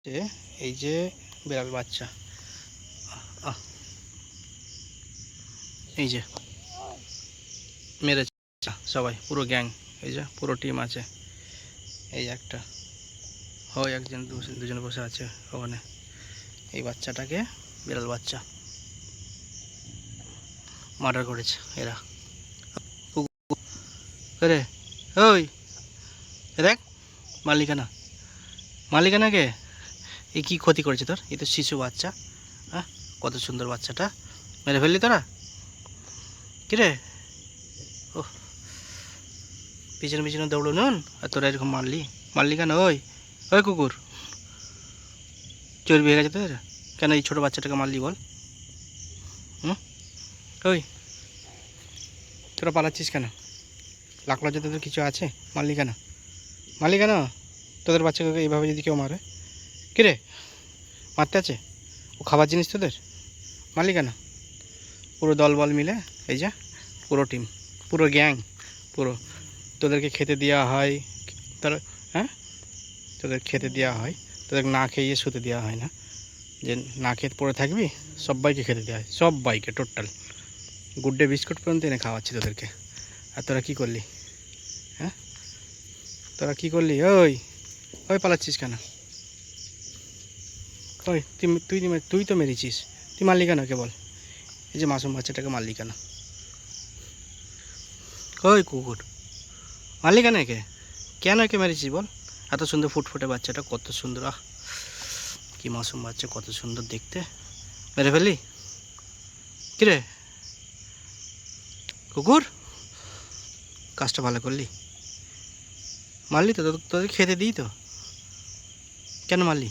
যে এই যে বিড়াল বাচ্চা, এই যে মেরেছে সবাই, পুরো গ্যাং, এই যে পুরো টিম আছে। এই একটা হয়, একজন দুজন বসে আছে ওখানে। এই বাচ্চাটাকে, বিড়াল বাচ্চা মার্ডার করেছে এরা। রে ওই দেখ, মালিকানা, মালিকানাকে এই কী ক্ষতি করেছে তোর? এই তো শিশু বাচ্চা, হ্যাঁ, কত সুন্দর বাচ্চাটা মেরে ফেললি তোরা, কিরে? ও পিছনে পিছনে দৌড়ো নুন, আর তোরা এরকম মারলি, মারলি কেন? ওই ওই কুকুর, চর্বি হয়ে গেছে তোদের, কেন এই ছোটো বাচ্চাটাকে মারলি বল? হুম, ওই তোরা পালাচ্ছিস কেন? লাখ লজ্জা তোদের কিছু আছে? মারলি কেন? মারলি কেন? তোদের বাচ্চাকে এইভাবে যদি কেউ মারে, কিরে মারতে আছে? ও খাবার জিনিস তোদের? মারলি কেন? পুরো দলবল মিলে, এই যে পুরো টিম, পুরো গ্যাং, পুরো তোদেরকে খেতে দেওয়া হয়, তোর, হ্যাঁ, তোদের খেতে দেওয়া হয়, তোদের না খেয়ে শুতে দেওয়া হয় না, যে না খেতে পড়ে থাকবি। সবাইকে খেতে দেওয়া হয়, সবাইকে টোটাল, গুড ডে বিস্কুট পর্যন্ত এনে খাওয়াচ্ছি তোদেরকে। আর তোরা কী করলি? হ্যাঁ, তোরা কী করলি? ওই ওই পালাচ্ছিস কেন? ওই তুই তুই তো মেরেছিস, তুই মারলি কেন কেবল? এই যে মাসুম বাচ্চাটাকে মারলি কেন? ওই কুকুর, মারলি কেন একে? কেন একে মেরেছিস বল? এত সুন্দর ফুটফুটে বাচ্চাটা, কত সুন্দর, আহ কি মাসুম বাচ্চা, কত সুন্দর দেখতে, মেরে ফেললি? কিরে কুকুর, কাজটা ভালো করলি, মারলি তো, তোদের খেতে দিই তো, কেন মারলি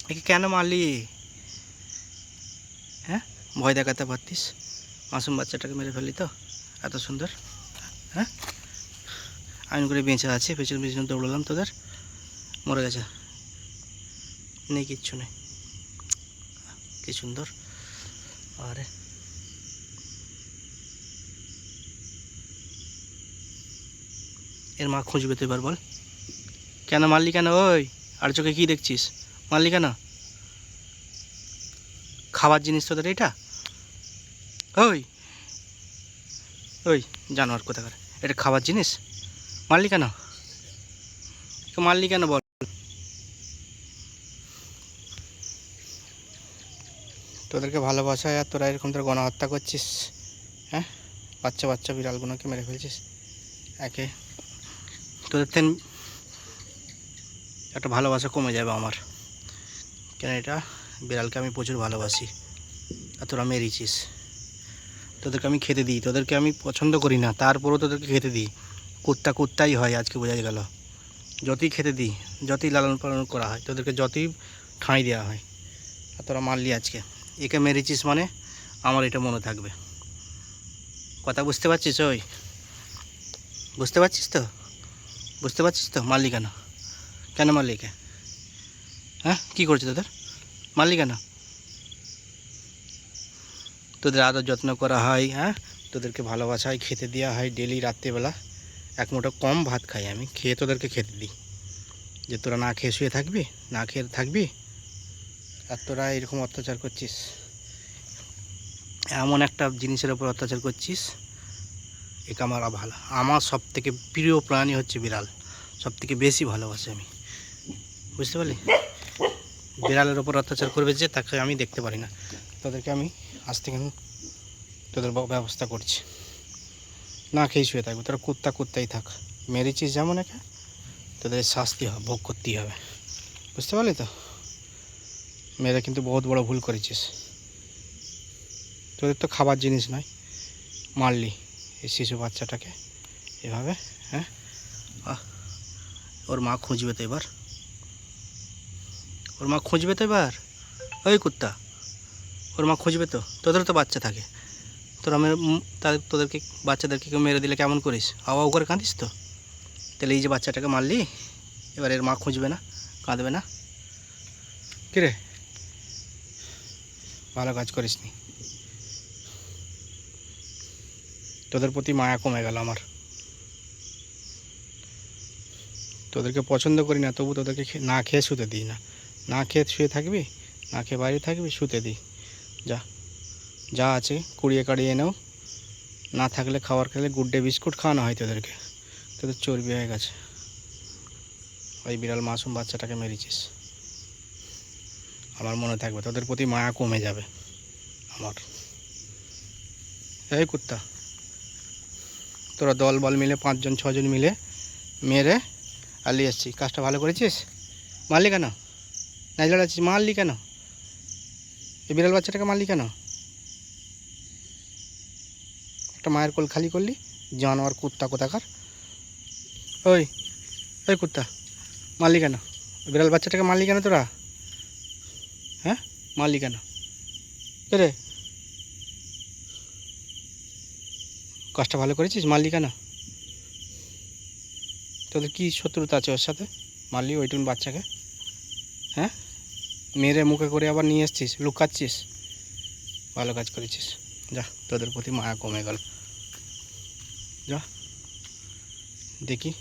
একে? কেন মারলি? হ্যাঁ, ভয় দেখাতে পারতিস, মাসুম বাচ্চাটাকে মেরে ফেললি তো, এত সুন্দর। হ্যাঁ, আইন করে বেঁচে আছে, পেছনে পেছনে দৌড়ালাম, তোদের মরে গেছে, নেই কিচ্ছু নেই, কি সুন্দর। আরে এর মা খুঁজবে তো এবার বল, কেন মারলি কেন? ওই আর চোখে কী দেখছিস? মারলি কেন? খাবার জিনিস তোদের এটা? ওই ওই জানোয়ার কোথাকার, এটা খাবার জিনিস? মারলি কেন? মারলি কেন বল? তোদেরকে ভালোবাসায় আর তোরা এরকম তোর গণহত্যা করছিস, হ্যাঁ, বাচ্চা বাচ্চা বিড়ালগুলোকে মেরে ফেলছিস একে। তোদের তেন একটা ভালোবাসা কমে যাবে আমার, কেন এটা বিড়ালকে আমি প্রচুর ভালোবাসি, আর তোরা মেরেছিস। তোদেরকে আমি খেতে দিই, তোদেরকে আমি পছন্দ করি না, তারপরেও তোদেরকে খেতে দিই। কুত্তা কুত্তাই হয়, আজকে বোঝা গেল। যতই খেতে দিই, যতই লালন পালন করা হয়, তোদেরকে যতই ঠাঁই দেওয়া হয়, আর তোরা মারলি আজকে, একে মেরেছিস মানে আমার এটা মনে থাকবে। কথা বুঝতে পারছিস? ওই বুঝতে পারছিস তো? বুঝতে পারছিস তো? মারলি কেন? কেন মারলি একে? হ্যাঁ, কী করছে তোদের? মারলি কেন? তোদের আদর যত্ন করা হয়, হ্যাঁ, তোদেরকে ভালোবাসায় খেতে দেওয়া হয় ডেলি রাত্রিবেলা। এক মুঠো কম ভাত খাই আমি, খেয়ে তোদেরকে খেতে দিই, যে তোরা না খেয়ে শুয়ে থাকবি, না খেয়ে থাকবি, আর তোরা এরকম অত্যাচার করছিস, এমন একটা জিনিসের ওপর অত্যাচার করছিস। একে আমার ভালো, আমার সব থেকে প্রিয় প্রাণী হচ্ছে বিড়াল, সব থেকে বেশি ভালোবাসি আমি, বুঝতে পারলি? বিড়ালের ওপর অত্যাচার করবে যে, তাকে আমি দেখতে পারি না। তোদেরকে আমি আজ থেকে তোদের ব্যবস্থা করছি, না খেয়ে শুয়ে থাকবে, তোরা কুত্তা কুত্তাই থাক। মেরেছিস যেমন একে, তোদের শাস্তি ভোগ করতেই হবে, বুঝতে পারলি তো? মেয়েরা কিন্তু বহুত বড় ভুল করেছিস, তোদের তো খাবার জিনিস নয়, মারলি এই শিশু বাচ্চাটাকে এভাবে। হ্যাঁ, ওর মা খুঁজবে তো এবার, ওর মা খুঁজবে তো এবার। ওই কুত্তা, ওর মা খুঁজবে তো, তোদের তো বাচ্চা থাকে, তোরা তোদেরকে বাচ্চাদেরকে কেউ মেরে দিলে কেমন করিস? আওয়াও করে কাঁদিস তো? তাহলে এই যে বাচ্চাটাকে মারলি, এবার এর মা খুঁজবে না, কাঁদবে না? কিরে, ভালো কাজ করিসনি, তোদের প্রতি মায়া কমে গেল আমার। তোদেরকে পছন্দ করি না, তবু তোদেরকে না খেয়ে শুতে দিই না। না খেয়ে শুয়ে থাকবি, না খেয়ে বাইরে থাকবি, শুতে দিই। যা যা আছে কুড়িয়ে কাড়িয়ে নাও। না থাকলে খাবার খেলে গুড ডে বিস্কুট খাওয়ানো হয় তোদেরকে, তোদের চর্বি হয়ে গেছে। ওই বিড়াল মাসুম বাচ্চাটাকে মেরেছিস, আমার মনে থাকবে, তোদের প্রতি মায়া কমে যাবে আমার। এই কুত্তা, তোরা দল বল মিলে 5 জন 6 জন মিলে মেরে আলিয়ে এসছি, কাজটা ভালো করেছিস? মারলি কেন? নাই লড়াচ্ছিস, মারলি কেন? এই বিড়াল বাচ্চাটাকে মারলি কেন? একটা মায়ের কোল খালি করলি, জানোয়ার কুত্তা কোথাকার। ওই ওই কুত্তা, মারলি কেন? বিড়াল বাচ্চাটাকে মারলি কেন তোরা? হ্যাঁ, মারলি কেন? কে রে, কাজটা ভালো করেছিস? মারলি কেন? তোদের কি শত্রুতা আছে ওর সাথে? মারলি ওইটুন বাচ্চাকে? হ্যাঁ, মেরে মুখে করে আবার নিয়ে এসছিস, লুকাচ্ছিস। ভালো কাজ করেছিস, যা, তোদের প্রতি মায়া কমে গেল। যা দেখি